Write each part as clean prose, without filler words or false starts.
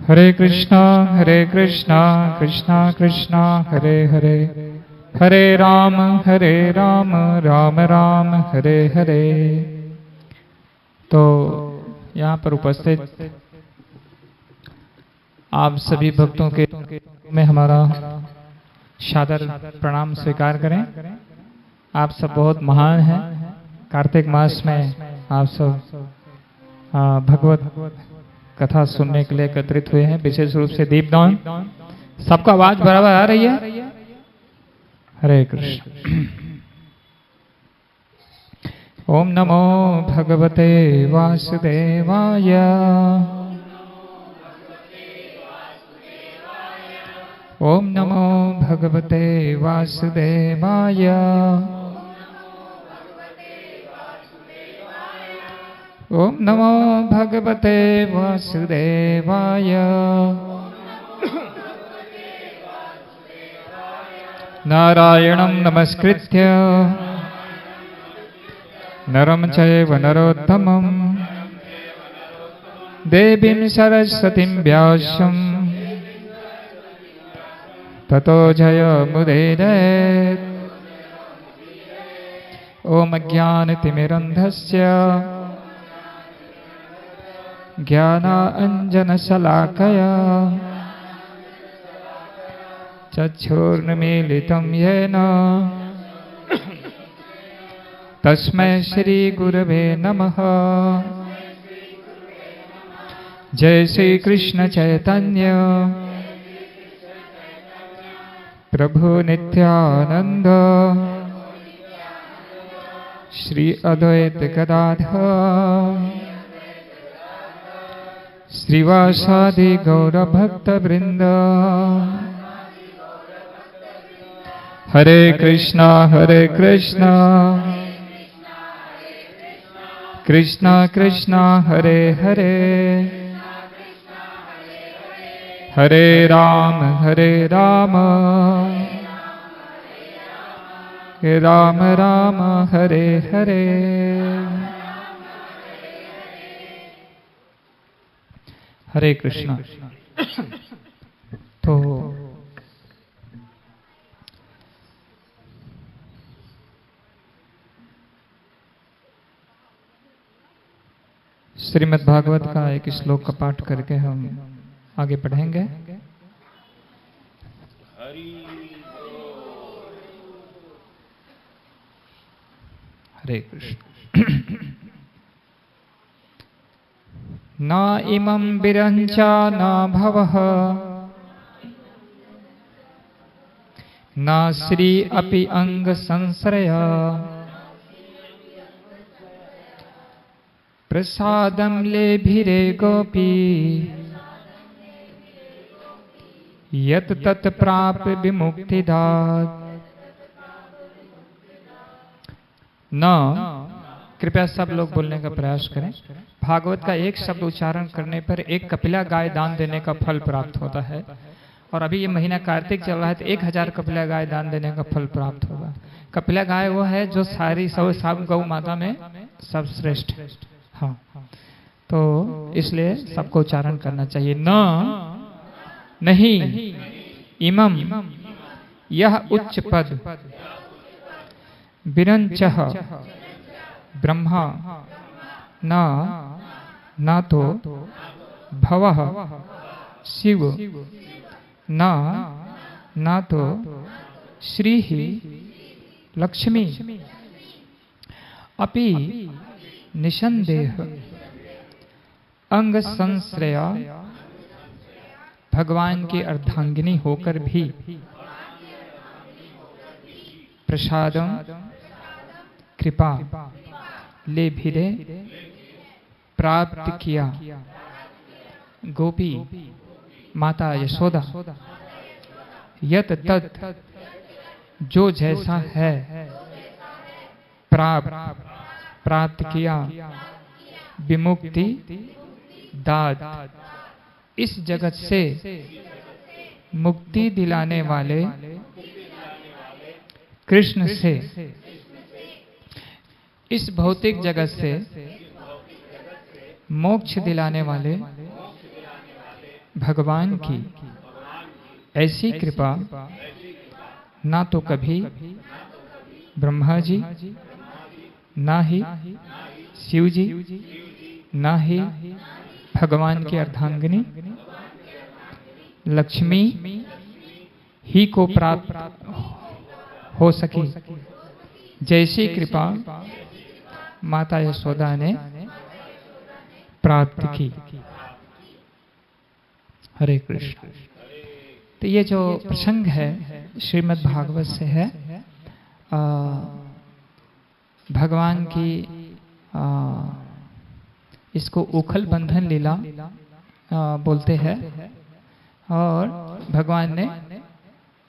हरे कृष्णा कृष्णा कृष्णा हरे हरे, हरे राम राम राम हरे हरे। तो यहाँ पर उपस्थित आप सभी भक्तों के में हमारा सादर प्रणाम स्वीकार करें। आप सब बहुत महान हैं। कार्तिक मास में आप सब भगवत कथा सुनने के लिए एकत्रित हुए हैं, विशेष रूप से दीपदान। सबका आवाज बराबर आ रही है? हरे कृष्ण। ओम नमो भगवते वासुदेवाय। ओम नमो भगवते वासुदेवाय। ओम नमो भगवते वासुदेवाय। नारायणं नमस्कृत्य नरं चैव नरोत्तमं देवीं सरस्वतीं व्यासं ततो जयमुदीरयेत्। ओम अज्ञानतिमिरन्धस्य ज्ञानाञ्जनशलाकया चक्षुर्न्मीलितं येन तस्मै श्रीगुरवे नमः। जय श्री कृष्ण चैतन्य प्रभु नित्यानंद श्री अद्वैत गदाधर श्रीवासादि गौरभक्तवृंद। हरे कृष्णा कृष्णा कृष्णा हरे हरे, हरे राम राम राम हरे हरे। हरे कृष्णा। तो श्रीमद् भागवत का एक श्लोक का पाठ करके हम आगे बढ़ेंगे। हरे कृष्ण। न इमं विरञ्चा न भवः न श्री अपि अंग संश्रय प्रसादं लेभिरे गोपी यत् तत् प्राप्य विमुक्तिदात्। न, कृपया सब लोग बोलने का प्रयास करें। भागवत का एक शब्द उच्चारण करने पर एक कपिला गाय दान देने का फल प्राप्त होता है। और अभी ये महीना कार्तिक चल रहा है तो 1000 कपिला गाय दान देने का फल प्राप्त होगा। कपिला गाय वो है जो सारी सब गौ माता में सर्वश्रेष्ठ। हाँ, तो इसलिए सबको उच्चारण करना चाहिए। न नहीं, इमम यह उच्च पद, विरंचः ब्रह्मा, न तो भवः शिव, न तो श्री लक्ष्मी, अपि निसंदेह अंग संश्रया भगवान की अर्धांगिनी होकर भी प्रसादम कृपा ले भिरे प्राप्त किया गोपी माता यशोदा। यत तत् जो जैसा है प्राप्त किया विमुक्ति दाद, इस जगत से मुक्ति दिलाने वाले कृष्ण से, इस भौतिक जगत से मोक्ष दिलाने वाले भगवान की ऐसी कृपा ना तो कभी ब्रह्मा जी, ना ही शिव जी, ना ही भगवान की अर्धांगिनी लक्ष्मी ही को प्राप्त हो सकी, जैसी कृपा माता यशोदा ने प्राप्त की। हरे कृष्ण। तो ये जो प्रसंग है श्रीमद् भागवत से है। भगवान की इसको उखल बंधन लीला बोलते हैं, और भगवान ने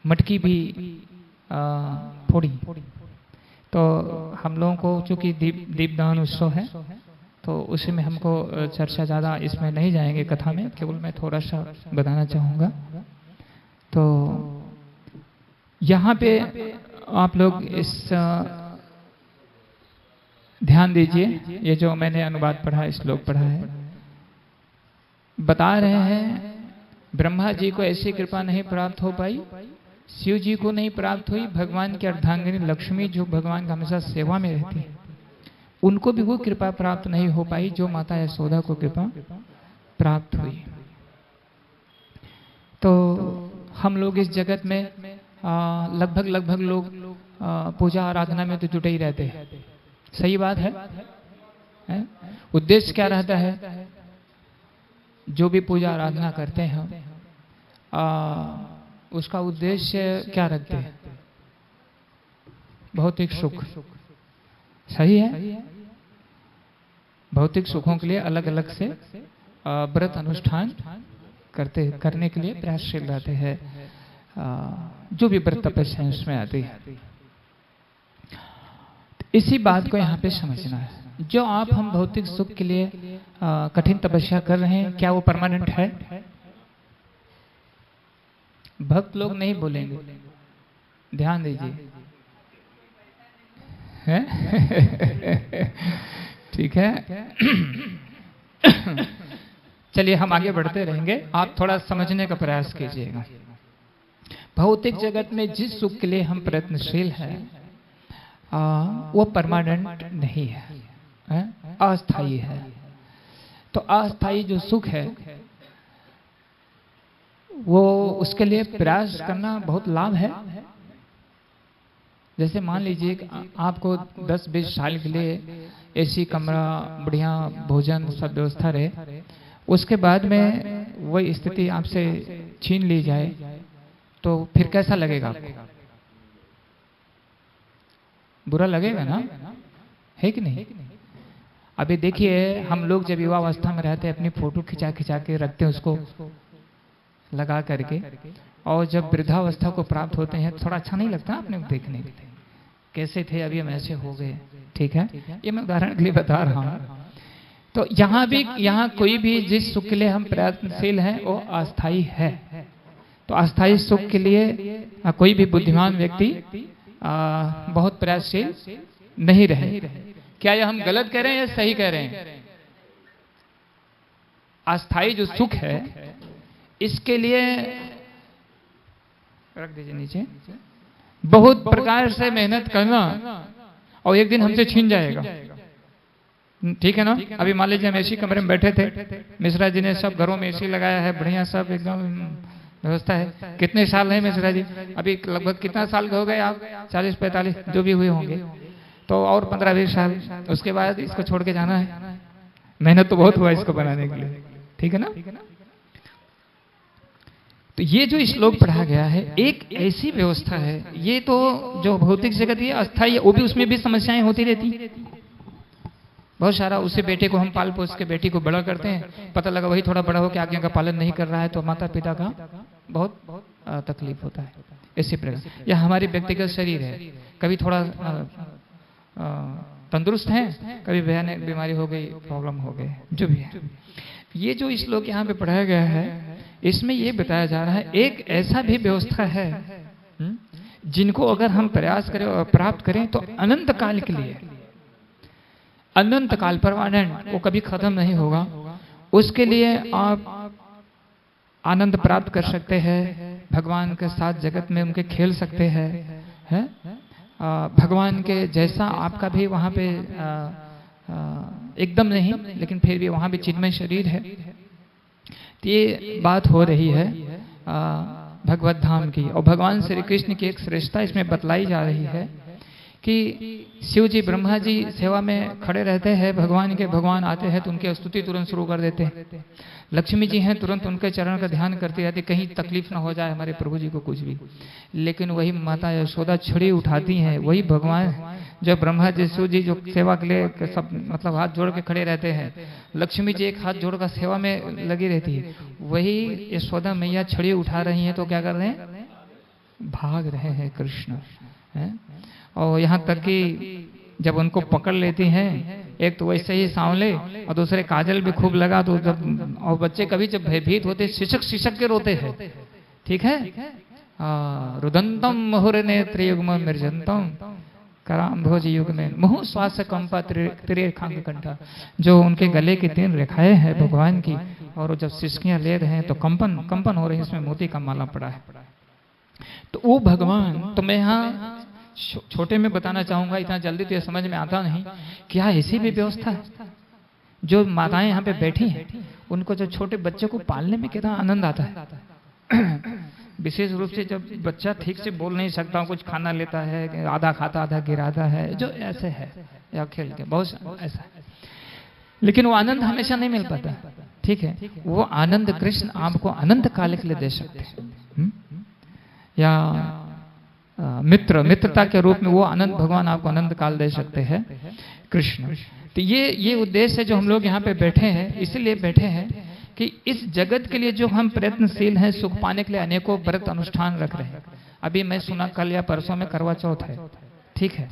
मटकी भी फोड़ी। तो हम लोगों को चूंकि दीपदान उत्सव है तो उसी में हमको चर्चा ज़्यादा इसमें नहीं जाएंगे कथा में, केवल मैं थोड़ा सा बताना चाहूँगा। तो यहाँ पे आप लोग इस ध्यान दीजिए, ये जो मैंने अनुवाद पढ़ा, श्लोक पढ़ा है, बता रहे हैं ब्रह्मा जी को ऐसी कृपा नहीं प्राप्त हो पाई, शिव जी को नहीं प्राप्त हुई, भगवान की अर्धांगिनी लक्ष्मी जो भगवान का हमेशा सेवा में रहती है उनको भी वो कृपा प्राप्त नहीं हो पाई जो माता यशोदा को कृपा प्राप्त हुई। तो हम लोग इस जगत में लगभग लोग पूजा आराधना में तो जुटे ही रहते हैं। सही बात है? उद्देश्य क्या रहता है? जो भी पूजा आराधना करते हैं उसका उद्देश्य क्या रखते हैं? भौतिक सुख। सही है? भौतिक सुखों के लिए अलग अलग से व्रत अनुष्ठान करने के लिए प्रयासशील रहते हैं, जो भी व्रत तपस्या है उसमें आती है। इसी बात को यहाँ पे समझना है। जो हम भौतिक सुख के लिए कठिन तपस्या कर रहे हैं, क्या वो परमानेंट है? भक्त लोग नहीं बोलेंगे, ध्यान दीजिए। है? ठीक है। चलिए हम आगे बढ़ते रहेंगे, आप थोड़ा समझने का प्रयास कीजिएगा। भौतिक जगत में जिस सुख के लिए हम प्रयत्नशील हैं वो परमानेंट नहीं है, अस्थायी है। तो अस्थायी जो सुख है वो उसके लिए प्रयास करना बहुत लाभ है। जैसे मान लीजिए आपको 10-20 साल के लिए एसी कमरा, बढ़िया भोजन, सब व्यवस्था रहे, उसके बाद में वही स्थिति आपसे छीन ली जाए तो फिर कैसा लगेगा आपको? बुरा लगेगा ना, है कि नहीं? अभी देखिए हम लोग जब युवावस्था में रहते हैं अपनी फोटो खिंचा के रखते हैं उसको लगा करके, और जब वृद्धावस्था को प्राप्त होते हैं थोड़ा अच्छा नहीं लगता अपने को देखने के लिए, कैसे थे अभी हम ऐसे हो गए। ठीक है, ये मैं उदाहरण के लिए बता रहा हूँ। तो यहाँ कोई भी जिस सुख के लिए हम प्रयत्नशील हैं वो अस्थायी है। तो अस्थायी सुख के लिए कोई भी बुद्धिमान व्यक्ति बहुत प्रयासशील नहीं रहे। क्या ये हम गलत कह रहे हैं या सही कह रहे हैं? अस्थायी जो सुख है इसके लिए रख दीजिए नीचे, बहुत प्रकार से मेहनत करना और एक दिन हमसे छीन जाएगा। ठीक है ना? अभी मान लीजिए हम एसी कमरे में बैठे थे, मिश्रा जी ने सब घरों में एसी लगाया है, बढ़िया सब एकदम व्यवस्था है। कितने साल है मिश्रा जी? अभी लगभग कितना साल हो गए आप? 40-45 जो भी हुए होंगे, तो और 15-20 साल, उसके बाद इसको छोड़ के जाना है। मेहनत तो बहुत हुआ इसको बनाने के लिए। ठीक है ना? तो ये जो श्लोक पढ़ा गया है एक ऐसी व्यवस्था है, ये तो जो भौतिक जगत है अस्थायी है, वो भी उसमें भी समस्याएं होती रहती। बहुत सारा उसे बेटे को हम पाल पोस के बेटी को बड़ा करते हैं, पता लगा वही थोड़ा बड़ा हो के आज्ञा का पालन नहीं कर रहा है तो माता पिता का बहुत तकलीफ होता है। इसी प्रकार यह हमारी व्यक्तिगत शरीर है, कभी थोड़ा तंदुरुस्त है, कभी भयानक बीमारी हो गई, प्रॉब्लम हो गए, जो भी है। ये जो श्लोक यहाँ पे पढ़ाया गया है इसमें ये बताया जा रहा है एक ऐसा भी व्यवस्था है जिनको अगर हम प्रयास करें और प्राप्त करें तो अनंत काल के लिए, अनंत काल परमानेंट, वो कभी खत्म नहीं होगा। उसके लिए आप आनंद प्राप्त कर सकते हैं, भगवान के साथ जगत में उनके खेल सकते हैं, भगवान के जैसा आपका भी वहाँ पे एकदम नहीं, लेकिन फिर भी वहाँ भी चिन्मय शरीर है। तो ये बात हो रही है भगवत धाम की, और भगवान श्री कृष्ण की एक श्रेष्ठता इसमें बतलाई जा रही है कि शिव जी ब्रह्मा जी सेवा में खड़े रहते हैं भगवान के, भगवान आते हैं तो उनकी स्तुति तुरंत शुरू कर देते हैं। लक्ष्मी जी हैं तुरंत उनके चरण का ध्यान करती रहती, कहीं तकलीफ ना हो जाए हमारे प्रभु जी को कुछ भी। लेकिन वही माता यशोदा छड़ी उठाती हैं, वही भगवान जो ब्रह्मा जी शिव जी जो सेवा के लिए सब मतलब हाथ जोड़ के खड़े रहते हैं, लक्ष्मी जी एक हाथ जोड़कर सेवा में लगी रहती है, वही यशोदा मैया छड़ी उठा रही हैं तो क्या कर रहे हैं, भाग रहे हैं कृष्ण है। और यहाँ तक कि जब उनको पकड़ लेती हैं, एक तो वैसे ही सांवले और दूसरे काजल भी खूब लगा, तो जब और बच्चे कभी जब भयभीत होते शिशक शिशक के रोते हैं, ठीक है, रुदंतम मुहुर नेत्र युग्म मिर्जंतम कराम भोज युग में मुहु श्वास कंपा त्रिरेखांग कंठा, जो उनके गले की 3 रेखाएं हैं भगवान की, और जब सिसकियां ले रहे हैं तो कंपन हो रही है, इसमें मोती का माला पड़ा है। तो वो भगवान, तो मैं यहाँ छोटे में बताना चाहूंगा, इतना जल्दी तो ये समझ में आता नहीं, क्या ऐसी भी व्यवस्था है जो माताएं यहाँ पे बैठी हैं, उनको जो छोटे बच्चे को पालने में कितना आनंद आता है। विशेष रूप से जब बच्चा ठीक से बोल नहीं सकता, कुछ खाना लेता है, आधा खाता आधा गिराता है, जो ऐसे है या खेल के बहुत ऐसा है, लेकिन वो आनंद हमेशा नहीं मिल पाता, ठीक है। वो आनंद कृष्ण आपको अनंत काल के लिए दे सकते हैं, या मित्रता के रूप में वो आनंद भगवान आपको अनंत काल दे सकते हैं कृष्ण। तो ये उद्देश्य है जो हम लोग यहाँ पे बैठे हैं, इसलिए बैठे हैं कि इस जगत के लिए जो हम प्रयत्नशील हैं, सुख पाने के लिए अनेकों व्रत अनुष्ठान रख रहे हैं। अभी मैं सुना कल या परसों में करवा चौथ है, ठीक है,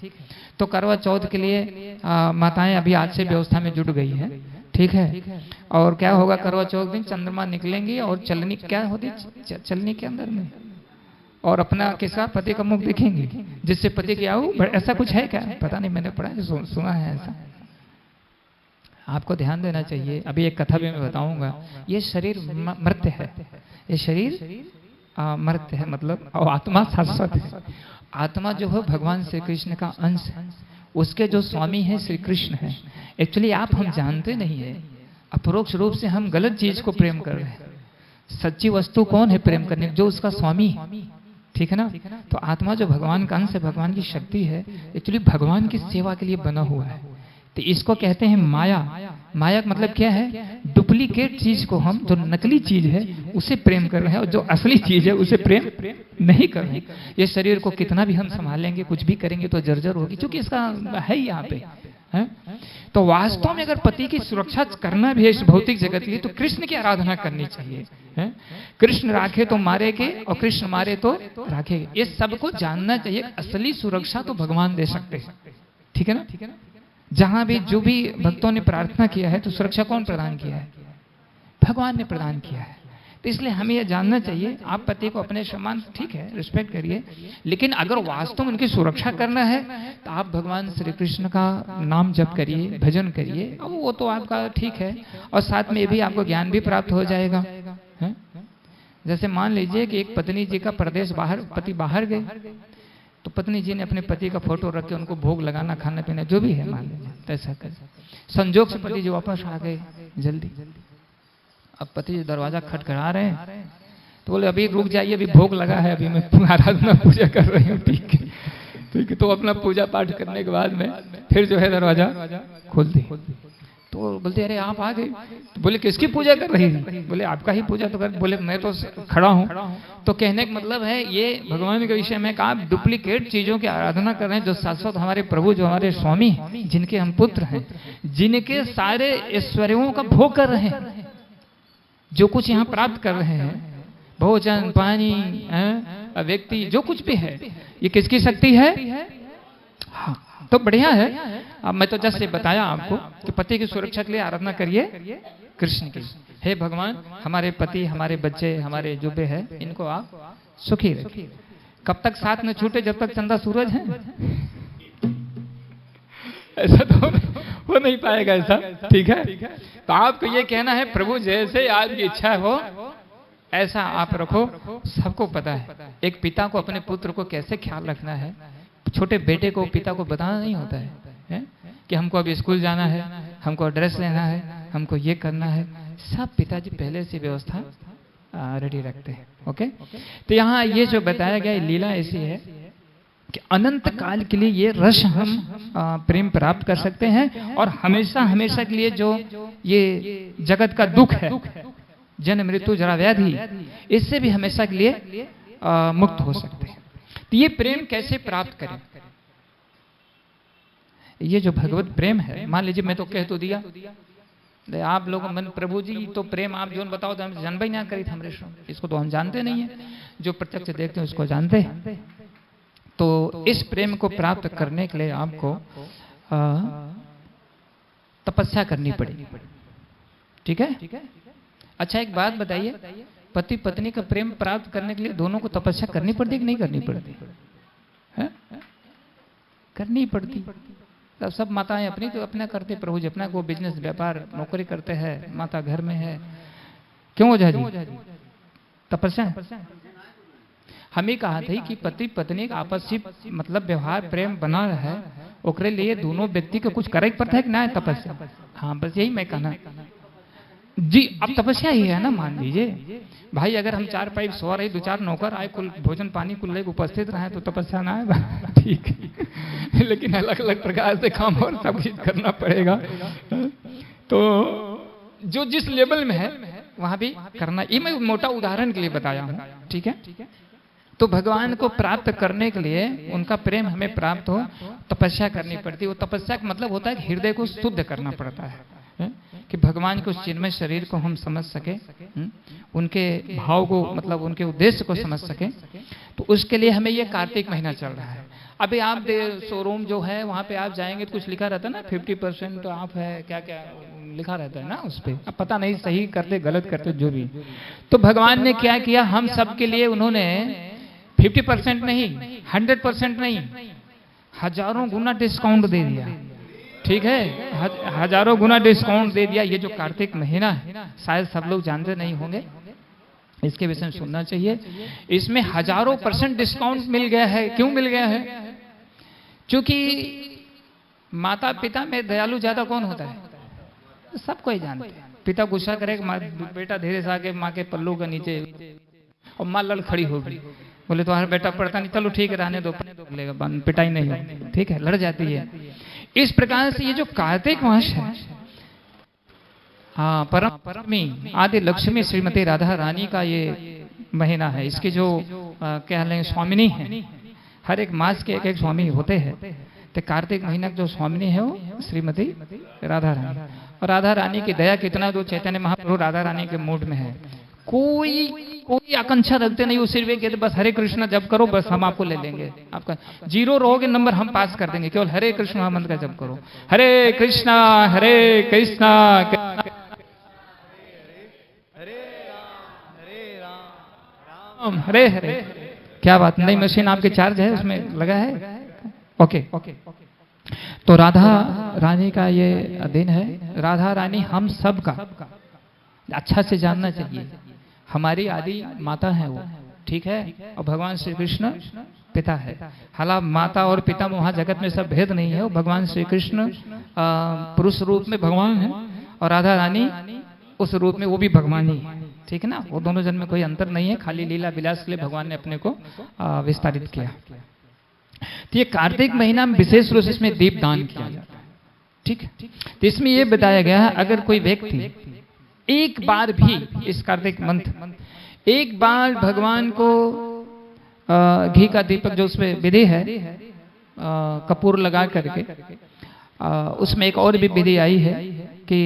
तो करवा चौथ के लिए माताएं अभी आज से व्यवस्था में जुट गई है, ठीक है। और क्या होगा, करवा चौथ दिन चंद्रमा निकलेंगी और चलनी क्या होती, चलनी के अंदर में, और अपना के साथ पति का मुख देखेंगे, जिससे पति की आयु, ऐसा कुछ है क्या, पता नहीं, मैंने पढ़ा है, सुना है ऐसा। आपको ध्यान देना चाहिए। अभी एक कथा भी मैं बताऊंगा। ये शरीर मर्त्य है, ये शरीर मर्त्य है, मतलब और आत्मा शाश्वत है। आत्मा जो है भगवान श्री कृष्ण का अंश है, उसके जो स्वामी है श्री कृष्ण है। एक्चुअली आप हम जानते नहीं है, अपरोक्ष रूप से हम गलत चीज को प्रेम कर रहे हैं। सच्ची वस्तु कौन है प्रेम करने, जो उसका स्वामी, ठीक है ना। तो आत्मा जो भगवान का अंश है, भगवान की शक्ति है, एक्चुअली भगवान की सेवा के लिए बना हुआ है। तो इसको कहते हैं माया। माया का मतलब क्या है, डुप्लीकेट चीज को हम, जो नकली चीज है उसे प्रेम कर रहे हैं, और जो असली चीज है उसे प्रेम नहीं कर रहे। ये शरीर को कितना भी हम संभालेंगे, कुछ भी करेंगे तो जर्जर होगी, क्योंकि इसका है यहाँ पे है। तो वास्तव में अगर पति की सुरक्षा करना भी है इस भौतिक जगत के लिए, तो कृष्ण की आराधना करनी चाहिए है। कृष्ण राखे तो मारेगे, और कृष्ण मारे तो राखेगे। ये सबको जानना चाहिए, असली सुरक्षा तो भगवान दे सकते हैं, ठीक है ना। जहां भी जो भी भक्तों ने प्रार्थना किया है, तो सुरक्षा कौन प्रदान किया है, भगवान ने प्रदान किया है। तो इसलिए हमें यह जानना चाहिए, आप पति को अपने सम्मान, ठीक है, रिस्पेक्ट करिए, लेकिन अगर वास्तव में उनकी सुरक्षा करना है तो आप भगवान श्री कृष्ण का नाम जप करिए, भजन करिए, अब वो तो आपका ठीक है, और साथ में ये भी आपको ज्ञान भी प्राप्त हो जाएगा है? जैसे मान लीजिए कि एक पत्नी जी का प्रदेश बाहर, पति बाहर गए, तो पत्नी जी ने अपने पति का फोटो रख के उनको भोग लगाना, खाना पीना जो भी है मान लीजिए, ऐसा कर संजोग से पति जी वापस आ गए जल्दी। अब पति जी दरवाजा खटखटा रहे हैं, तो बोले अभी रुक जाइए, अभी भोग लगा है, अभी मैं आराधना पूजा कर रही हूँ, ठीक है ठीक है। तो अपना पूजा पाठ करने के बाद में फिर जो है दरवाजा खोल दी। तो बोलते अरे आप आ गए, तो बोले किसकी पूजा कर रही थी, बोले आपका ही पूजा तो कर, बोले मैं तो खड़ा हूँ। तो कहने का मतलब है ये भगवान के विषय में कहा, आप डुप्लीकेट चीजों की आराधना कर रहे हैं, जो शाश्वत हमारे प्रभु, जो हमारे स्वामी, जिनके हम पुत्र हैं, जिनके सारे ऐश्वर्यों का भोग कर रहे हैं, जो कुछ यहाँ प्राप्त कर रहे हैं, भोजन पानी व्यक्ति जो कुछ भी है, ये किसकी शक्ति है। हाँ, तो बढ़िया है। अब मैं तो जस्ट बताया आपको कि पति की सुरक्षा के लिए आराधना करिए कृष्ण की। हे भगवान, हमारे पति, हमारे बच्चे, हमारे जो भी है, इनको आप सुखी रखिए। कब तक साथ न छूटे, जब तक चंदा सूरज है। ऐसा तो हो नहीं पाएगा ऐसा, ठीक है। तो आपको ये कहना है, प्रभु जैसे आपकी इच्छा हो ऐसा आप रखो। सबको पता है एक पिता को अपने पुत्र को कैसे ख्याल रखना है। छोटे बेटे को पिता को बताना नहीं होता है कि हमको अभी स्कूल जाना है, हमको ड्रेस लेना है, हमको ये करना है। सब पिताजी पहले से व्यवस्था रेडी रखते हैं। ओके, तो यहाँ ये जो बताया गया लीला ऐसी है कि अनंत काल के लिए ये रस हम प्रेम प्राप्त कर सकते हैं और हमेशा हमेशा के लिए जो ये जगत का दुख है, जन्म मृत्यु जरा व्याधि, इससे भी हमेशा के लिए मुक्त हो सकते हैं। तो ये प्रेम कैसे प्राप्त करें? ये जो भगवत प्रेम है, मान लीजिए मैं तो कह तो दिया आप लोगों मन प्रभु जी तो प्रेम आप जो बताओ तो हम जानबा ही ना करी थे हमरे, इसको तो हम जानते नहीं है। जो प्रत्यक्ष देखते हैं उसको जानते हैं। तो इस प्रेम को प्राप्त करने के लिए आपको तपस्या करनी पड़ेगी। ठीक है? अच्छा एक बात बताइए, पति पत्नी का प्रेम प्राप्त करने के लिए दोनों को तपस्या करनी पड़ती है कि नहीं करनी पड़ती है? करनी पड़ती। तब सब माताएं अपनी तो अपना करते, प्रभु जी अपना को बिजनेस व्यापार नौकरी करते हैं, माता घर में है, क्यों ओझा जी? तपस्या। हम ही कहा था कि पति पत्नी का आपसी मतलब व्यवहार प्रेम बना है, ओकरे लिए दोनों व्यक्ति को कुछ करे पड़ता है कि ना है तपस्या। हाँ बस यही मैं कहना जी। अब तपस्या ही है ना, मान लीजिए भाई अगर हम 4 पाइप सो रही, 2-4 नौकर आए, कुल भोजन पानी कुल लेकर उपस्थित रहे तो तपस्या ना है, ठीक है। लेकिन अलग अलग प्रकार से काम और सब चीज करना पड़ेगा। तो जो जिस लेवल में है वहां भी करना, ये मैं मोटा उदाहरण के लिए बताया हूँ। ठीक है? तो भगवान को प्राप्त करने के लिए, उनका प्रेम हमें प्राप्त हो, तपस्या करनी पड़ती है। वो तपस्या का मतलब होता है कि हृदय को शुद्ध करना पड़ता है कि भगवान को चिन्मय शरीर को हम समझ सके, उनके भाव को मतलब उनके उद्देश्य को समझ सके। तो उसके लिए हमें ये कार्तिक महीना चल रहा है। अभी आप शोरूम जो है वहाँ पे आप जाएंगे तो कुछ लिखा रहता है ना 50% ऑफ है, क्या क्या लिखा रहता है ना उस पर। अब पता नहीं सही करते गलत करते जो भी। तो भगवान ने क्या किया, हम सबके लिए उन्होंने 50% नहीं, 100% नहीं, हजारों गुना डिस्काउंट दे दिया। ठीक है? हजारों गुना डिस्काउंट दे दिया। ये जो कार्तिक महीना है शायद सब लोग जानते नहीं होंगे, इसके विषय में सुनना चाहिए। इसमें हजारों % डिस्काउंट मिल गया है। क्यों मिल गया है? क्योंकि माता पिता में दयालु ज्यादा कौन होता है? सब कोई जानते हैं। पिता गुस्सा करेगा, बेटा धीरे से आके माँ के पल्लू के नीचे, और माँ लड़ खड़ी होगी, बोले तो हर बेटा पढ़ता नहीं, चलो ठीक है रहने दो, लेगा पिटाई नहीं होगी। ठीक है? लड़ जाती है। इस प्रकार से ये जो कार्तिक मास है, हाँ परमी आदि लक्ष्मी श्रीमती राधा रानी का ये महीना है। इसके जो क्या लें स्वामिनी है, हर एक मास के एक स्वामी होते हैं। तो कार्तिक महीना जो स्वामिनी है वो श्रीमती राधा रानी। और राधा रानी की दया कितना, जो चैतन्य महाप्रभु राधा रानी के मूड में है। कोई आकांक्षा रखते नहीं, वो सिर्फ कहते बस हरे कृष्णा जप करो, बस हम आपको ले लेंगे। आपका 0 रहोगे नंबर हम पास कर देंगे, केवल हरे कृष्ण महामंत्र का जप करो। हरे कृष्णा हरे कृष्णा हरे हरे। क्या बात, नई मशीन आपके चार्ज है उसमें लगा है? ओके। तो राधा रानी का ये दिन है। राधा रानी हम सब का अच्छा से जानना चाहिए। हमारी आदि माता है वो, ठीक है? और भगवान श्री कृष्ण पिता है। हालांकि माता और पिता में वहाँ जगत में सब भेद नहीं है। वो भगवान श्री कृष्ण पुरुष रूप में भगवान है और राधा रानी उस रूप में वो भी भगवान ही है। ठीक है ना? वो दोनों जन में कोई अंतर नहीं है, खाली लीला विलास के लिए भगवान ने अपने को विस्तारित किया। तो ये कार्तिक महीना में विशेष रूप से इसमें दीप दान किया जाता है। ठीक है? तो इसमें ये बताया गया है, अगर कोई व्यक्ति एक बार भी इस कार्तिक मंथ एक बार भगवान को घी का दीपक जो उसमें विधि है कपूर लगा करके, उसमें एक और भी विधि आई है कि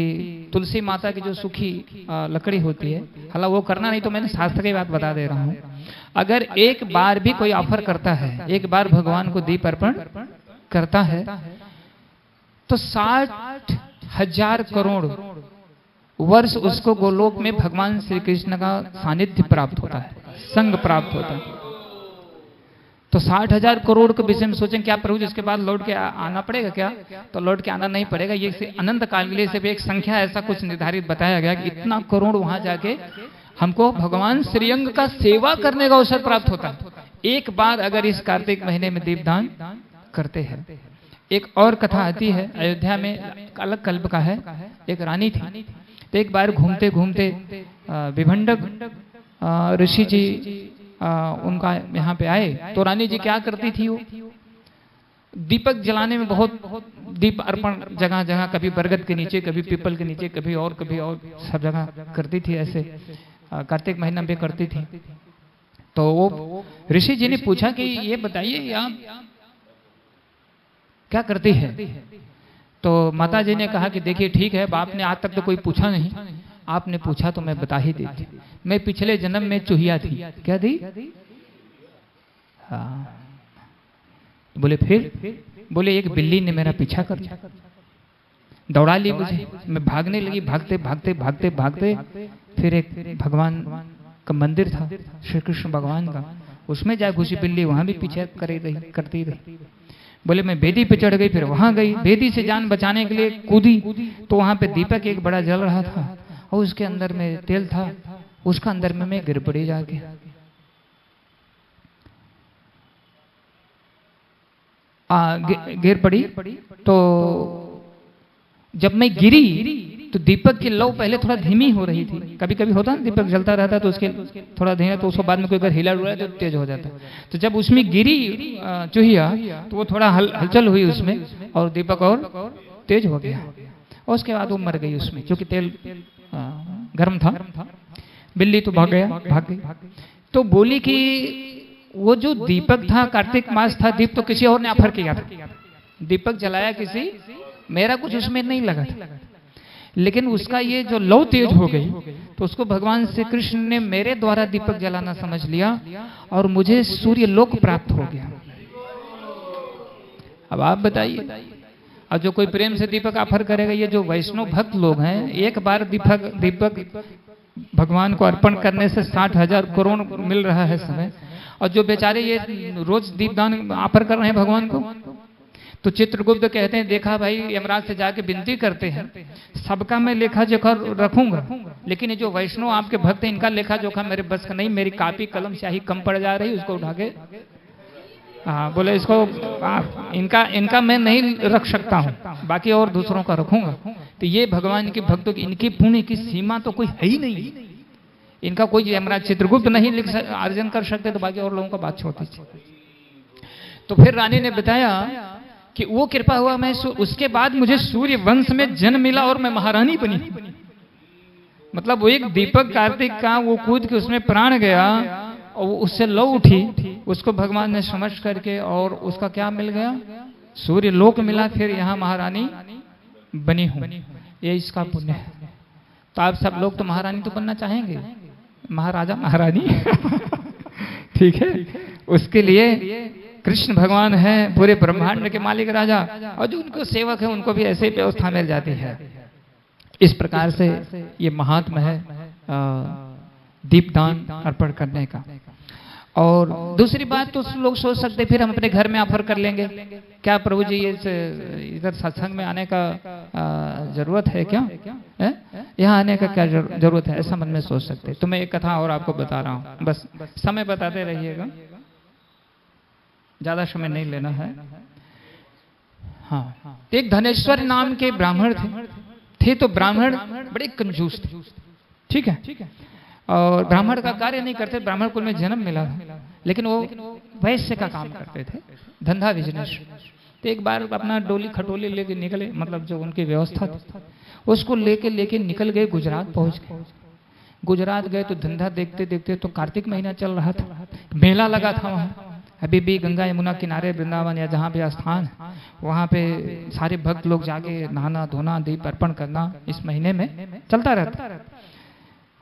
तुलसी माता की जो सूखी लकड़ी होती है, हालांकि वो करना नहीं तो मैंने शास्त्र की बात बता दे रहा हूँ। अगर एक बार भी कोई ऑफर करता है, एक बार भगवान को दीप अर्पण करता है, तो 60,000 करोड़ वर्ष उसको गोलोक में भगवान श्री कृष्ण का सानिध्य प्राप्त होता है, संग प्राप्त होता है। तो 60,000 करोड़ के विषय में सोचें, क्या प्रभु जिसके बाद लौट के आना पड़ेगा क्या? तो लौट के आना नहीं पड़ेगा। ये अनंत काल के लिए सिर्फ एक संख्या ऐसा कुछ निर्धारित बताया गया कि इतना करोड़ वहां जाके हमको भगवान श्रीअंग का सेवा करने का अवसर प्राप्त होता है एक बार अगर इस कार्तिक महीने में दीपदान करते हैं। एक और कथा आती है, अयोध्या में अलग कल्प का है। एक रानी थी, तो एक बार घूमते घूमते विभंडक ऋषि जी उनका यहाँ पे आए। तो रानी जी क्या करती थी, वो दीपक जलाने में बहुत दीप अर्पण जगह जगह, कभी बरगद के नीचे, कभी पीपल के नीचे, कभी और सब जगह करती थी। ऐसे कार्तिक महीना में करती थी। तो वो ऋषि जी ने पूछा कि ये बताइए आप क्या करती है। तो माता जी ने कहा कि देखिए ठीक है, आपने आज तक तो कोई पूछा नहीं, आपने पूछा तो मैं बता ही देती। मैं पिछले जन्म में चूहिया थी। क्या थी? हाँ। बोले फिर? बोले एक बिल्ली ने मेरा पीछा कर लिया, दौड़ा ली मुझे, मैं भागने लगी, भागते भागते भागते भागते फिर एक भगवान का मंदिर था, श्री कृष्ण भगवान का, उसमें जा घुसी बिल्ली, वहां भी पीछे करती रही। बोले मैं बेदी पे चढ़ गई, फिर वहां गई, बेदी से जान बचाने के लिए कूदी, तो वहां पे दीपक एक बड़ा जल रहा था और उसके अंदर में तेल था, उसका अंदर में मैं गिर पड़ी जाके। गिर पड़ी। तो जब मैं गिरी तो दीपक की लौ पहले थोड़ा धीमी हो रही थी। कभी कभी होता ना, दीपक जलता रहता तो उसके थोड़ा धीमा, तो उसको बाद में कोई अगर हिला डुला तो तेज हो जाता। तो जब उसमें गिरी चूहिया तो वो थोड़ा हलचल हुई उसमें, और दीपक और तेज हो गया, और उसके बाद वो मर गई उसमें, क्योंकि तेल गर्म था। बिल्ली तो भाग गई। तो बोली कि वो जो दीपक था, कार्तिक मास था, दीप तो किसी और ने ऑफर किया था, दीपक जलाया किसी, मेरा कुछ उसमें नहीं लगा था, लेकिन उसका ये जो लौ तेज हो गई तो उसको भगवान श्री कृष्ण ने मेरे द्वारा दीपक जलाना समझ लिया और मुझे सूर्य लोक प्राप्त हो गया। अब आप बताइए, और जो कोई प्रेम से दीपक ऑफर करेगा, ये जो वैष्णव भक्त लोग हैं, एक बार दीपक भगवान को अर्पण करने से 60,000 करोड़ मिल रहा है समय, और जो बेचारे ये रोज दीपदान ऑफर कर रहे हैं भगवान को। तो चित्रगुप्त कहते हैं, देखा भाई, यमराज से जाके विनती करते हैं, सबका मैं लेखा जोखा रखूंगा, लेकिन ये जो वैष्णव आपके भक्त हैं, इनका लेखा जोखा मेरे बस का नहीं, मेरी कापी कलम स्याही कम पड़ जा रही, उसको उठा के, हाँ बोले इसको इनका मैं नहीं रख सकता हूँ, बाकी और दूसरों का रखूंगा। तो ये भगवान के भक्तों की, इनकी पुण्य की सीमा तो कोई है ही नहीं, इनका कोई यमराज चित्रगुप्त नहीं अर्जन कर सकते, तो बाकी और लोगों का बात छोटी थी। तो फिर रानी ने बताया कि वो कृपा हुआ, मैं उसके बाद मुझे सूर्य वंश में जन्म मिला और मैं महारानी बनी। मतलब वो एक दीपक कार्तिक का वो कूद के उसमें प्राण गया और उससे लौ उठी, उसको भगवान ने समझ करके, और उसका क्या मिल गया, सूर्य लोक मिला, फिर यहाँ महारानी बनी हूँ। ये इसका पुण्य है। तो आप सब लोग तो महारानी तो बनना चाहेंगे, महाराजा महारानी ठीक है। उसके लिए कृष्ण भगवान है पूरे ब्रह्मांड के मालिक राजा, और जो उनको सेवक है उनको भी ऐसे व्यवस्था मिल जाती है। इस प्रकार से ये महात्मा है दीपदान अर्पण करने का। और दूसरी बात तो लोग सोच सकते फिर हम अपने घर में ऑफर कर लेंगे, क्या प्रभु जी ये इधर सत्संग में आने का जरूरत है क्या, यहाँ आने का क्या जरूरत है, ऐसा मन में सोच सकते। तो मैं एक कथा और आपको बता रहा हूँ, बस समय बताते रहिएगा, ज्यादा समय नहीं लेना है। हाँ, एक धनेश्वर नाम के ब्राह्मण थे। तो ब्राह्मण बड़े कंजूस थे, ठीक है, और ब्राह्मण का कार्य नहीं करते, ब्राह्मण कुल में जन्म मिला था, लेकिन वो वैश्य का काम करते थे, धंधा बिजनेस। तो एक बार अपना डोली खटोली लेके निकले, मतलब जो उनकी व्यवस्था थी उसको लेके निकल गए, गुजरात पहुंच गए। गुजरात गए तो धंधा देखते देखते, तो कार्तिक महीना चल रहा था, मेला लगा था वहाँ। अभी भी गंगा यमुना किनारे वृंदावन या जहाँ भी स्थान वहाँ पे सारे भक्त लोग जाके नहाना धोना दीप अर्पण करना इस महीने में चलता रहता।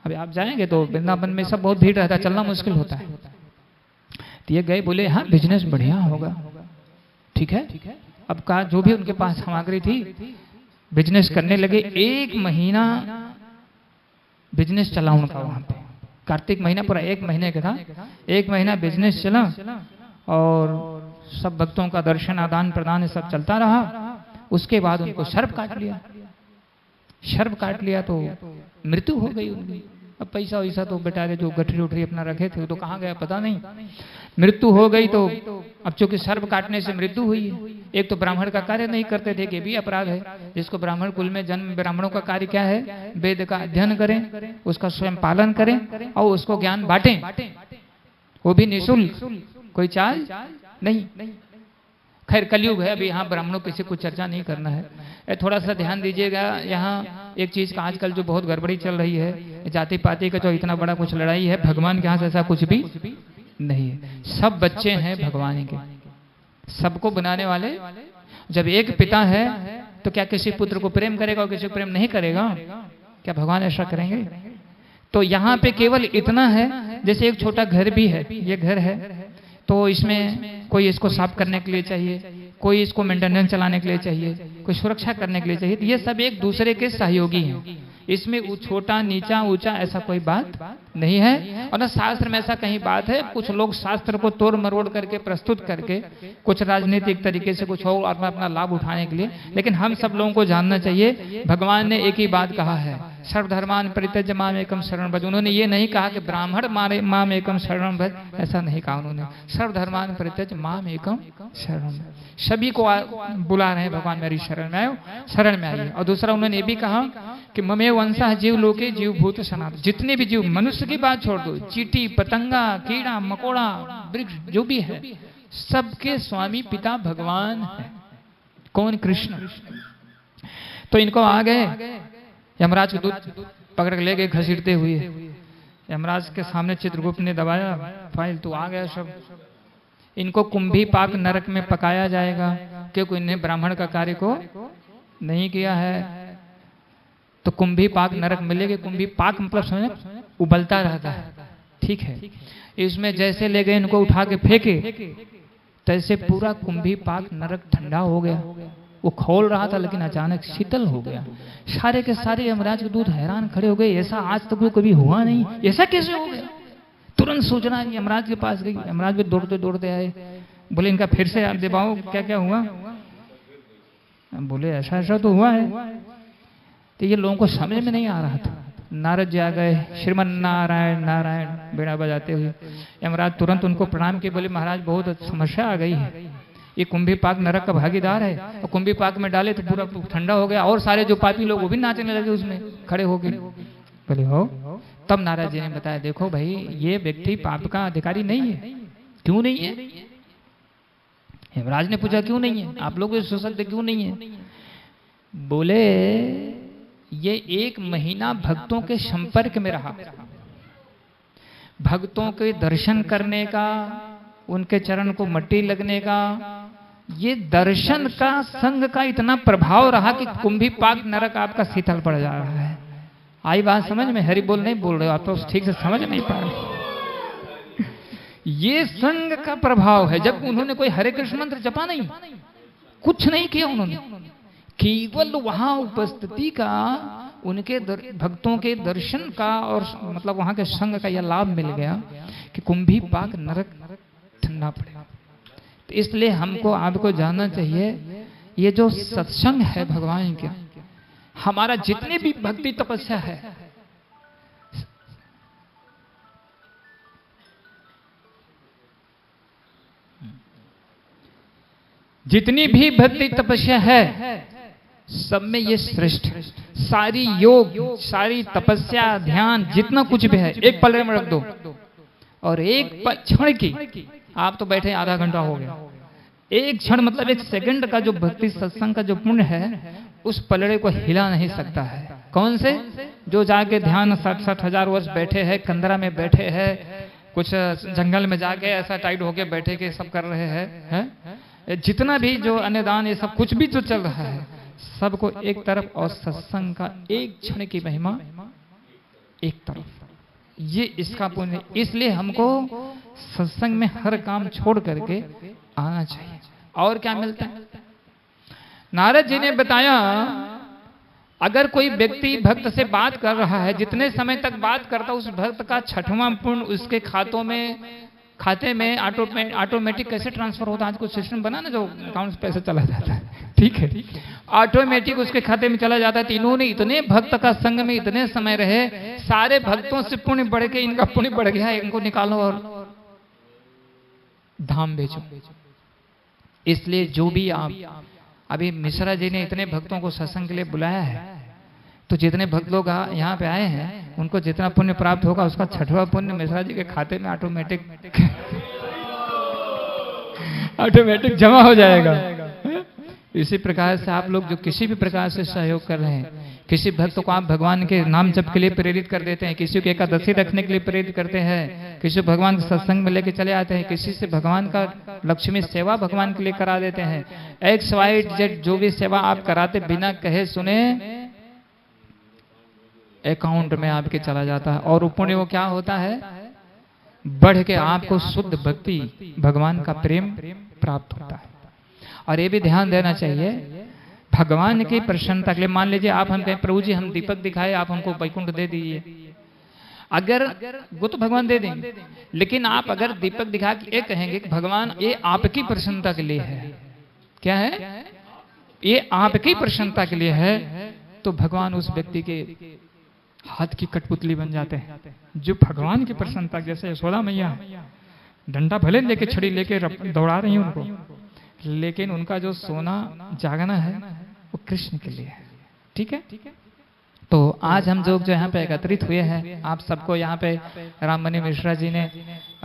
अभी आप जाएंगे तो वृंदावन में सब बहुत भीड़ रहता है, चलना मुश्किल होता है। तो ये गए, बोले हाँ बिजनेस बढ़िया होगा, ठीक है। अब कहा जो भी उनके पास सामग्री थी बिजनेस करने लगे। 1 महीना बिजनेस चला उनका वहाँ पे, कार्तिक महीना पूरा 1 महीने का था। 1 महीना बिजनेस चला और सब भक्तों का दर्शन आदान प्रदान सब चलता रहा। उसके बाद उनको सर्प काट लिया। सर्प काट लिया तो मृत्यु हो गई उनकी। अब पैसा वैसा तो बेचारे जो गठरी उठरी अपना रखे थे वो तो कहाँ गया पता नहीं। मृत्यु हो गई तो अब चूंकि सर्प काटने से मृत्यु हुई है। एक तो ब्राह्मण का कार्य नहीं करते थे, ये भी अपराध है। जिसको ब्राह्मण कुल में जन्म, ब्राह्मणों का कार्य क्या है? वेद का अध्ययन करें, उसका स्वयं पालन करें और उसको ज्ञान बांटें, वो भी निःशुल्क, कोई चार्ज नहीं। खैर कलयुग है, अभी यहाँ ब्राह्मणों किसी को चर्चा नहीं करना है। थोड़ा सा ध्यान दीजिएगा, यहाँ एक चीज का आजकल जो बहुत गड़बड़ी चल रही है, जाति पाति का जो इतना बड़ा कुछ लड़ाई है, भगवान के यहाँ से ऐसा कुछ भी नहीं है। सब बच्चे हैं भगवान के, सबको बनाने वाले। जब एक पिता है तो क्या किसी पुत्र को प्रेम करेगा और किसी को प्रेम नहीं करेगा? क्या भगवान ऐसा करेंगे? तो यहाँ पे केवल इतना है, जैसे एक छोटा घर भी है, ये घर है तो इसमें कोई इसको साफ करने के लिए चाहिए, कोई इसको मेंटेनेंस चलाने के लिए चाहिए, कोई सुरक्षा करने के लिए चाहिए। ये सब एक दूसरे के सहयोगी हैं। इसमें छोटा नीचा ऊंचा ऐसा कोई बात नहीं है। और न शास्त्र में ऐसा कहीं बात है। कुछ लोग शास्त्र को तोड़ मरोड़ करके प्रस्तुत करके कुछ राजनीतिक तरीके से कुछ हो और अपना लाभ उठाने के लिए, लेकिन हम सब लोगों को जानना चाहिए भगवान ने एक ही बात कहा है, सर्वधर्मान परित्यज्य माम एकम शरणं व्रज। उन्होंने ये नहीं कहा कि ब्राह्मण माम एकम शरणं व्रज, ऐसा नहीं कहा उन्होंने। सर्वधर्मान परित्यज्य माम एकम शरणं व्रज, सभी को बुला रहे हैं भगवान मेरी शरण में आयो, शरण में आइए। और दूसरा उन्होंने ये भी कहा कि ममे वंशा जीव लोके जीव भूत सनातन। जितने भी जीव, मनुष्य की बात छोड़ दो, चींटी पतंगा कीड़ा मकोड़ा वृक्ष जो भी है, सबके स्वामी पिता भगवान है। कौन? कृष्ण। तो इनको आ गए यमराज को दूध पकड़ के ले गए घसीटते हुए। यमराज के सामने चित्रगुप्त ने दबाया फाइल, तो आ गया सब। इनको कुंभी पाक नरक में पकाया जाएगा क्योंकि इन्हें ब्राह्मण का कार्य को नहीं किया है। तो कुंभी पाक नरक मिलेगी। कुंभी पाक मतलब समझ, उबलता रहता है, ठीक है। इसमें जैसे ले गए इनको उठा के फेंके, तैसे पूरा कुंभी पाक नरक ठंडा हो गया। वो खोल रहा था लेकिन अचानक शीतल हो गया। सारे के सारे यमराज के दूत हैरान खड़े हो गए, ऐसा आज तक तो कभी हुआ नहीं, ऐसा कैसे हो गया? तुरंत सूचना यमराज के पास गई। यमराज भी दौड़ते दौड़ते आए, बोले इनका फिर से आप दिखाओ क्या क्या हुआ। बोले ऐसा ऐसा तो हुआ है। तो ये लोगों को समझ में नहीं आ रहा था। नारद जी आ गए, श्रीमन नारायण नारायण बेड़ा बजाते हुए। यमराज तुरंत उनको प्रणाम किए, बोले महाराज बहुत समस्या आ गई है, ये कुंभी पाक नरक का भागीदार है और कुंभी पाक में डाले तो पूरा ठंडा हो गया और सारे जो पापी लोग वो भी नाचने लगे उसमें खड़े हो गए। बोले हो? तब नारद जी ने बताया देखो भाई ये व्यक्ति पाप का अधिकारी नहीं है। क्यों नहीं है? यमराज ने पूछा क्यों नहीं है, आप लोग सोचते क्यों नहीं है? बोले ये 1 महीना भक्तों के संपर्क में रहा, भक्तों के दर्शन करने का, उनके चरण को मट्टी लगने का, ये दर्शन का संग का इतना प्रभाव रहा कि कुंभी पाक नरक आपका शीतल पड़ जा रहा है। आई बात समझ में? हरि बोल नहीं बोल रहे हो आप तो ठीक से समझ नहीं पा रहे। ये संग का प्रभाव है। जब उन्होंने कोई हरे कृष्ण मंत्र जपा नहीं, कुछ नहीं किया उन्होंने, केवल वहां उपस्थिति का, उनके भक्तों के दर्शन का और मतलब वहां के संग का यह लाभ मिल गया कि कुंभी पाक नरक ठंडा पड़ेगा। तो इसलिए हमको आपको जानना चाहिए ये जो सत्संग है भगवान के, हमारा जितने भी भक्ति तपस्या है, जितनी भी भक्ति तपस्या है सब में ये श्रेष्ठ, सारी योग, सारी तपस्या, ध्यान, जितना कुछ भी है एक पलड़े में रख दो और एक क्षण की, आप तो बैठे आधा घंटा हो गया, एक क्षण मतलब 1 सेकंड का जो भक्ति सत्संग का जो पुण्य है उस पलड़े को हिला नहीं सकता है। कौन से? जो जाके ध्यान 60-60 हजार वर्ष बैठे हैं, कंदरा में बैठे हैं, कुछ जंगल में जाके ऐसा टाइट होके बैठे के सब कर रहे हैं। जितना भी जो अन्नदान ये सब कुछ भी जो चल रहा है सबको एक तरफ, और सत्संग का एक क्षण की महिमा एक तरफ, ये इसका पुण्य। इसलिए हमको सत्संग में हर काम छोड़ करके आना चाहिए। और क्या मिलता है? नारद जी ने बताया अगर कोई व्यक्ति भक्त से बात कर रहा है, जितने समय तक बात करता उस भक्त का 6वां पुण्य उसके खाते में ऑटोमेटिक कैसे ट्रांसफर होता है। आज कुछ सिस्टम बना ना जो अकाउंट से पैसे चला जाता है, ठीक है, ऑटोमेटिक उसके खाते में चला जाता है। तो इन्होंने इतने भक्त का संग में इतने समय रहे, सारे भक्तों से पुण्य बढ़ के इनका पुण्य बढ़ गया, इनको निकालो और धाम बेचो। इसलिए जो भी आप अभी मिश्रा जी ने इतने भक्तों को सत्संग के लिए बुलाया है, तो जितने भक्त लोग यहाँ पे आए हैं उनको जितना पुण्य प्राप्त होगा उसका 6वां पुण्य मिश्रा जी के खाते में ऑटोमेटिक जमा हो जाएगा। इसी प्रकार से आप लोग जो किसी भी प्रकार से सहयोग कर रहे हैं, किसी भक्त को आप भगवान के नाम जप के लिए प्रेरित कर देते हैं, किसी को एकादशी रखने के लिए प्रेरित करते हैं, किसी भगवान के सत्संग में लेके चले आते हैं, किसी से भगवान का लक्ष्मी सेवा भगवान के लिए करा देते हैं, XYZ जो भी सेवा आप कराते बिना कहे सुने अकाउंट में आपके चला जाता है। और पुण्य वो क्या होता है, बढ़ के आपको शुद्ध भक्ति भगवान का प्रेम प्राप्त होता है। और ये भी ध्यान देना चाहिए, भगवान की प्रसन्नता के लिए, मान लीजिए आप हम कहें प्रभु जी हम दीपक दिखाए, आप हमको वैकुंठ दे दीजिए, अगर वो तो भगवान दे देंगे, लेकिन आप अगर दीपक दिखा के ये कहेंगे कि भगवान ये आपकी प्रसन्नता के लिए है, क्या है, ये आपकी प्रसन्नता के लिए है, तो भगवान उस व्यक्ति के हाथ की कठपुतली बन जाते हैं। जो भगवान की प्रसन्नता, जैसे यशोदा मैया डंडा भले लेके छड़ी लेके दौड़ा रही हैं उनको, लेकिन उनका जो सोना जागना है वो कृष्ण के लिए है। ठीक है, तो आज हम जो यहाँ पे एकत्रित हुए हैं, आप सबको यहाँ पे राममणि मिश्रा जी ने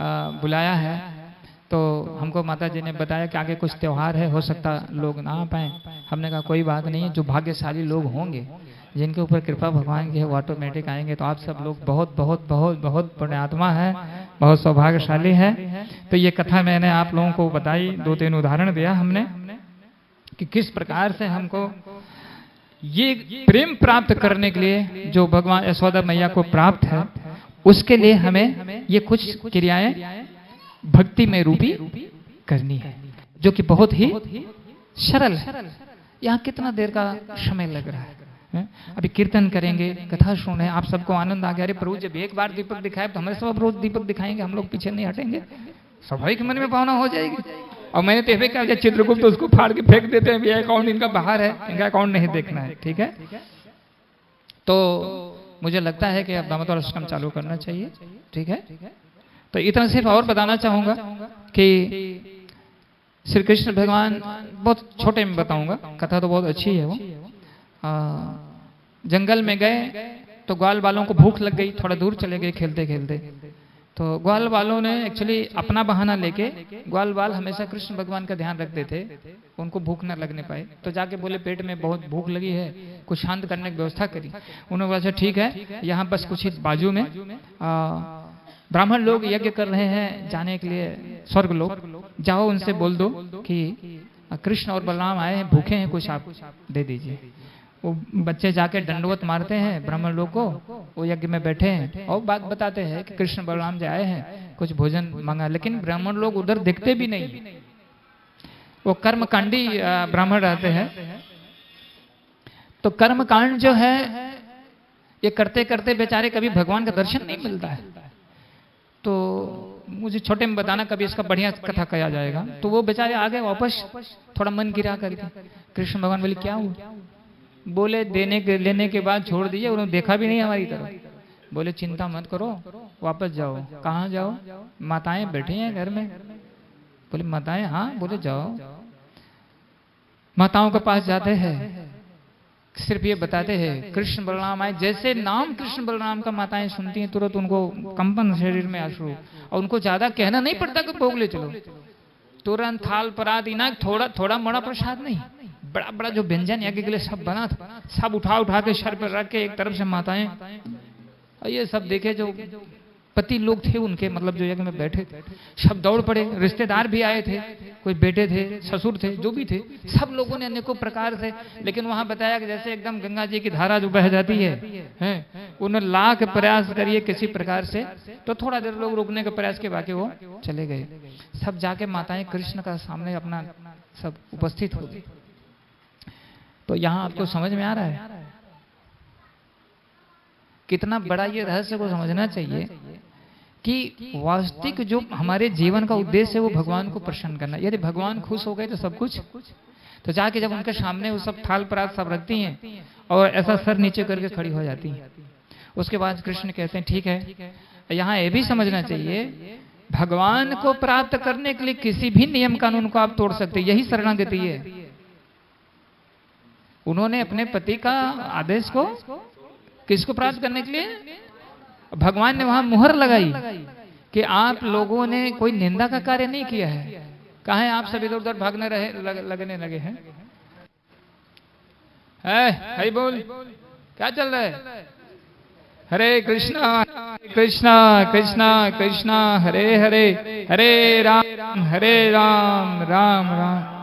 बुलाया है, तो हमको माता जी ने बताया कि आगे कुछ त्योहार है, हो सकता लोग ना आ पाए। हमने कहा कोई बात नहीं है, जो भाग्यशाली लोग होंगे जिनके ऊपर कृपा भगवान की है वो ऑटोमेटिक आएंगे। तो आप सब लोग बहुत बहुत बहुत बहुत पुण्यात्मा है, बहुत सौभाग्यशाली है। तो ये कथा मैंने आप लोगों को बताई, 2-3 उदाहरण दिया हमने कि किस प्रकार से हमको ये प्रेम प्राप्त करने के लिए जो भगवान यशोदा मैया को प्राप्त है, उसके लिए हमें ये कुछ क्रियाएं भक्ति में रूपी करनी है, जो कि बहुत ही सरल है। यहाँ कितना देर का समय लग रहा है, अभी कीर्तन करेंगे, कथा सुने, आप सबको आनंद आ गया, अरे प्रभु जब एक बार दीपक दिखाए तो हमें सब रोज दीपक दिखाएंगे, हम लोग पीछे नहीं हटेंगे, स्वाभाविक मन में भावना हो जाएगी। और मैंने तो ये कहा चित्रगुप्त तो उसको फाड़ के फेंक देते हैं, ये अकाउंट इनका बाहर है, इनका अकाउंट नहीं देखना है। ठीक है, तो मुझे लगता है कि अब दामोदर अष्टकम चालू करना चाहिए। ठीक है, तो इतना सिर्फ और बताना चाहूंगा कि श्री कृष्ण भगवान, बहुत छोटे में बताऊंगा, कथा तो बहुत अच्छी है। वो जंगल में गए तो ग्वाल वालों को भूख लग गई, थोड़ा दूर चले गए खेलते खेलते, तो ग्वाल वालों ने एक्चुअली अपना बहाना लेके, ग्वाल वाल हमेशा कृष्ण भगवान का ध्यान रखते थे, उनको भूख न लगने पाए, तो जाके बोले पेट में बहुत भूख लगी है, कुछ शांत करने की व्यवस्था करी। उन्होंने बोला ठीक है, यहाँ बस कुछ ही बाजू में ब्राह्मण लोग यज्ञ कर रहे हैं जाने के लिए स्वर्ग लोग, जाओ उनसे बोल दो कि कृष्ण और बलराम आए हैं, भूखे हैं, कुछ आप दे दीजिए। वो बच्चे जाके दंडवत मारते हैं ब्राह्मण लोग को, वो यज्ञ में बैठे हैं और बात बताते हैं कि कृष्ण बलराम जी आए हैं, कुछ भोजन मांगा, लेकिन ब्राह्मण लोग उधर दिखते भी नहीं, वो कर्मकांडी ब्राह्मण रहते हैं। तो कर्मकांड जो है ये करते करते बेचारे कभी भगवान का दर्शन नहीं मिलता है। तो मुझे छोटे में बताना, कभी इसका बढ़िया कथा कहा जाएगा। तो वो बेचारे आ गए वापस, थोड़ा मन गिरा करके, कृष्ण भगवान बोले क्या हुआ, बोले लेने के बाद छोड़ दीजिए, उन्होंने देखा भी नहीं हमारी तरफ। बोले चिंता मत करो, वापस जाओ। कहाँ जाओ, माताएं बैठी हैं घर में। बोले माताएं, हाँ। बोले जाओ। माताओं के पास जाते हैं, सिर्फ ये बताते हैं कृष्ण बलराम आए, जैसे नाम कृष्ण बलराम का माताएं सुनती हैं तुरंत उनको कंपन शरीर में आंसू, और उनको ज्यादा कहना नहीं पड़ता कि भोग ले चलो, तुरंत थाल परात इनाक, थोड़ा थोड़ा मोड़ा प्रसाद नहीं, बड़ा बड़ा जो व्यंजन यज्ञ के लिए सब बना था, सब उठा के सर पर रख के एक तरफ से माताएं, और ये सब देखे जो पति लोग थे उनके, मतलब जो यज्ञ में बैठे थे, सब दौड़ पड़े, रिश्तेदार भी आए थे, कोई बेटे थे, ससुर थे, जो भी थे, सब लोगों ने अनेकों प्रकार से। लेकिन वहां बताया कि जैसे एकदम गंगा जी की धारा जो बह जाती है, उन्होंने लाख प्रयास करिए किसी प्रकार से, तो थोड़ा देर लोग रुकने का प्रयास के, बाकी वो चले गए। सब जाके माताएं कृष्ण का सामने अपना सब उपस्थित हो गई। तो यहाँ आपको समझ में आ रहा है कितना बड़ा ये रहस्य को समझना चाहिए कि वास्तविक जो हमारे जीवन का उद्देश्य है वो भगवान को प्रसन्न करना। यदि भगवान खुश हो गए तो सब कुछ। तो जाके जब उनके सामने वो सब थाल परात सब रखती हैं और ऐसा सर नीचे करके खड़ी हो जाती हैं। उसके बाद कृष्ण कहते हैं ठीक है, यहाँ ये भी समझना चाहिए भगवान को प्राप्त करने के लिए किसी भी नियम कानून को आप तोड़ सकते, यही शरणागति है। उन्होंने अपने पति का आदेश को किसको प्राप्त करने के लिए, भगवान ने वहां मुहर लगाई कि आप लोगों ने कोई निंदा का कार्य नहीं किया है। कहा है आप सब इधर उधर भागने लगने लगे हैं। है बोल क्या चल रहा है? हरे कृष्णा कृष्णा कृष्णा कृष्णा हरे हरे, हरे राम राम राम।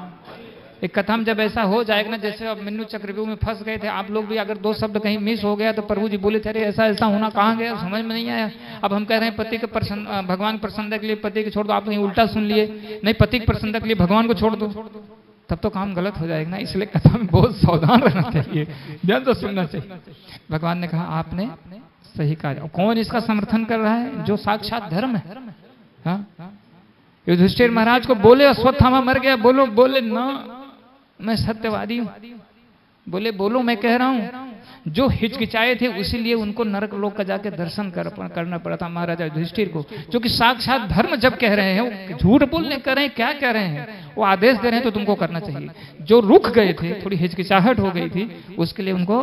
एक कथा में जब ऐसा हो जाएगा ना, जैसे अब मिन्नू चक्रव्यूह में फंस गए थे आप लोग भी, अगर 2 शब्द कहीं मिस हो गया तो प्रभु जी बोले थे अरे ऐसा ऐसा होना, कहाँ गया समझ में नहीं आया। अब हम कह रहे हैं पति के प्रसन्न, भगवान प्रसन्न के लिए पति को छोड़ दो, आप कहीं उल्टा सुन लिए, नहीं पति के प्रसन्न के लिए भगवान को छोड़ दो, तब तो काम गलत हो जाएगा ना। इसलिए कथा में बहुत सावधान रहना चाहिए, ध्यान से सुनना चाहिए। भगवान ने कहा आपने सही कहा। कौन इसका समर्थन कर रहा है? जो साक्षात धर्म है। हाँ, युधिष्ठिर महाराज को बोले अश्वत्थामा मर गया, बोलो, बोले ना मैं सत्यवादी हूं, बोले बोलो मैं कह रहा हूं। जो हिचकिचाए थे उसीलिए उनको नरक लोक का जाके दर्शन करना पड़ा था महाराजा युधिष्ठिर को, जो कि साक्षात धर्म जब कह रहे हैं, वो झूठ बोलने कर रहे हैं, क्या कह रहे हैं, वो आदेश दे रहे हैं तो तुमको करना चाहिए। जो रुक गए थे, थोड़ी हिचकिचाहट हो गई थी, उसके लिए उनको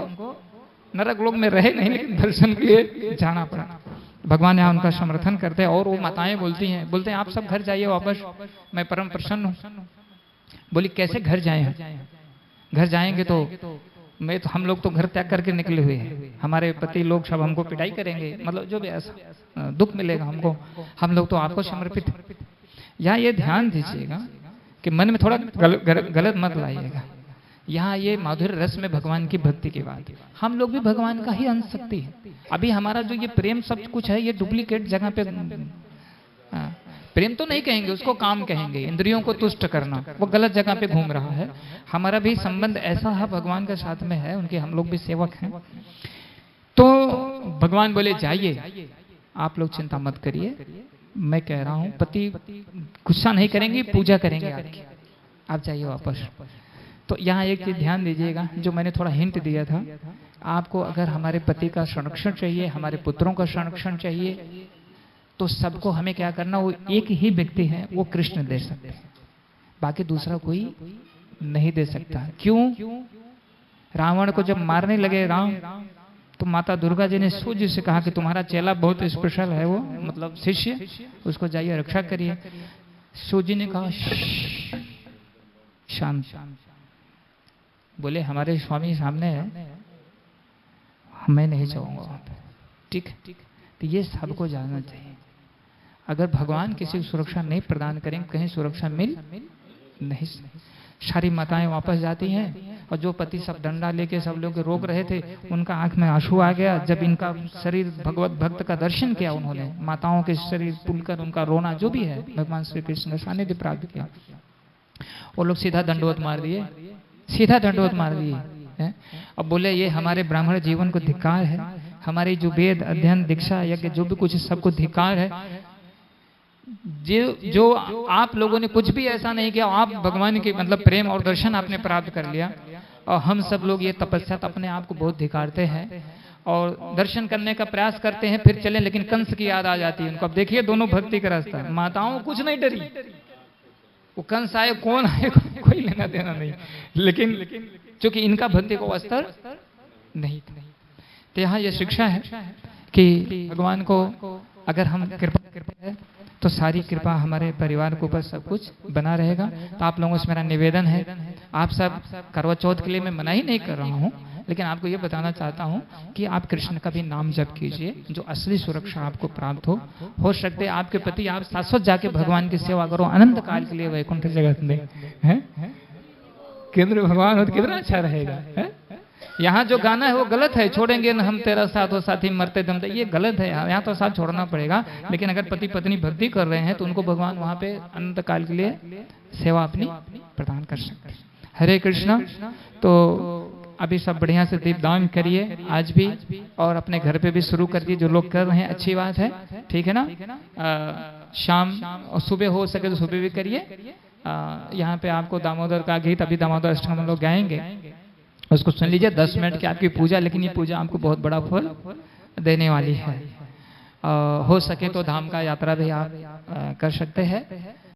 नरक लोक में रहे नहीं लेकिन दर्शन के लिए जाना पड़ा। भगवान यहाँ उनका समर्थन करते हैं और वो माताएं बोलती हैं, बोलते हैं आप सब घर जाइए वापस, मैं परम प्रसन्न हूँ। बोली कैसे घर जाए हम? घर जाएंगे तो हम लोग तो घर त्याग करके निकले हुए हैं, हमारे पति लोग सब हमको पिटाई करेंगे, मतलब जो भी ऐसा दुख मिलेगा हमको, हम लोग तो आपको समर्पित। यहाँ ये ध्यान दीजिएगा कि मन में थोड़ा गलत मत लाइएगा। यहाँ ये माधुर्य रस में भगवान की भक्ति की बात है। हम लोग भी भगवान का ही अंश शक्ति है। अभी हमारा जो ये प्रेम सब कुछ है, ये डुप्लीकेट जगह पे, प्रेम तो नहीं कहेंगे उसको, काम कहेंगे, इंद्रियों को तुष्ट करना, वो गलत जगह पे घूम रहा है। हमारा भी संबंध ऐसा है भगवान के साथ में है, उनके हम लोग भी सेवक हैं। तो भगवान बोले जाइए, आप लोग चिंता मत करिए, मैं कह रहा हूँ पति गुस्सा नहीं करेंगे, पूजा करेंगे आपकी, आप जाइए वापस। तो यहाँ एक चीज ध्यान दीजिएगा, जो मैंने थोड़ा हिंट दिया था आपको, अगर हमारे पति का संरक्षण चाहिए, हमारे पुत्रों का संरक्षण चाहिए, तो सबको हमें क्या करना, वो एक ही व्यक्ति है, वो कृष्ण दे सकते हैं, बाकी दूसरा कोई नहीं दे सकता। क्यों? रावण को जब मारने लगे राम, तो माता दुर्गा जी ने सूर्य से कहा कि तुम्हारा चेला बहुत स्पेशल है, वो मतलब शिष्य, उसको जाइए रक्षा करिए। सूर्य ने कहा शांत, बोले हमारे स्वामी सामने है, मैं नहीं जाऊंगा वहां पे, ठीक। तो ये सबको जानना चाहिए, अगर भगवान किसी को सुरक्षा नहीं प्रदान करेंगे, कहीं सुरक्षा मिल नहीं। सारी माताएं वापस जाती हैं और जो पति सब डंडा लेके सब लोग रोक रहे थे, उनका आंख में आंसू आ गया जब इनका शरीर भगवत भक्त का दर्शन किया उन्होंने, माताओं के शरीर पुलकर उनका रोना जो भी है, भगवान श्री कृष्ण का सानिध्य प्राप्त किया। वो लोग सीधा दंडवत मार दिए, सीधा दंडवत मार दिए। अब बोले ये हमारे ब्राह्मण जीवन को धिक्कार है, हमारी जो वेद अध्ययन दीक्षा यज्ञ जो भी कुछ सबको धिक्कार है। जो आप लोगों ने कुछ भी ऐसा नहीं किया, आप भगवान के मतलब प्रेम और दर्शन आपने प्राप्त कर लिया, और हम सब लोग ये तपस्या अपने आप को बहुत धिकारते हैं और दर्शन करने का प्रयास करते हैं, फिर चले, लेकिन कंस की याद आ जाती है उनको। अब देखिए दोनों भक्ति का रास्ता, माताओं कुछ नहीं डरी, वो कंस आए कौन आए कोई लेना देना नहीं, लेकिन क्योंकि इनका भक्ति को अस्तर नहीं था। तो यहाँ यह शिक्षा है कि भगवान को अगर हम कृपा है तो सारी कृपा हमारे परिवार के ऊपर सब कुछ बना रहेगा। तो आप लोगों से मेरा निवेदन है, आप सब करवा चौथ के लिए मैं मना ही नहीं कर रहा हूँ, लेकिन आपको ये बताना चाहता हूँ कि आप कृष्ण का भी नाम जप कीजिए, जो असली सुरक्षा आपको प्राप्त हो सकते हैं आपके पति, आप शाश्वत जाके भगवान की सेवा करो, अनंत काल के लिए वैकुंठ जगत में है केंद्र भगवान हो तो कितना अच्छा रहेगा। है यहाँ जो गाना है वो गलत है, छोड़ेंगे न हम तेरा साथ हो साथी मरते दम, ये गलत है। यहाँ तो साथ छोड़ना पड़ेगा, लेकिन अगर पति पत्नी भक्ति कर रहे हैं तो उनको भगवान वहाँ पे अनंत काल के लिए सेवा अपनी प्रदान कर सकते हैं। हरे कृष्णा। तो अभी सब बढ़िया से दीपदान करिए आज भी, और अपने घर पे भी शुरू कर दिए, जो लोग कर रहे हैं अच्छी बात है, ठीक है ना। शाम और सुबह हो सके तो सुबह भी करिए, यहाँ पे आपको दामोदर का गीत, अभी दामोदर अष्टकम हम लोग गाएंगे, उसको सुन लीजिए। 10 मिनट की आपकी पूजा, लेकिन ये पूजा आपको बहुत बड़ा फल देने वाली है। हो सके तो धाम का यात्रा भी आप कर सकते हैं।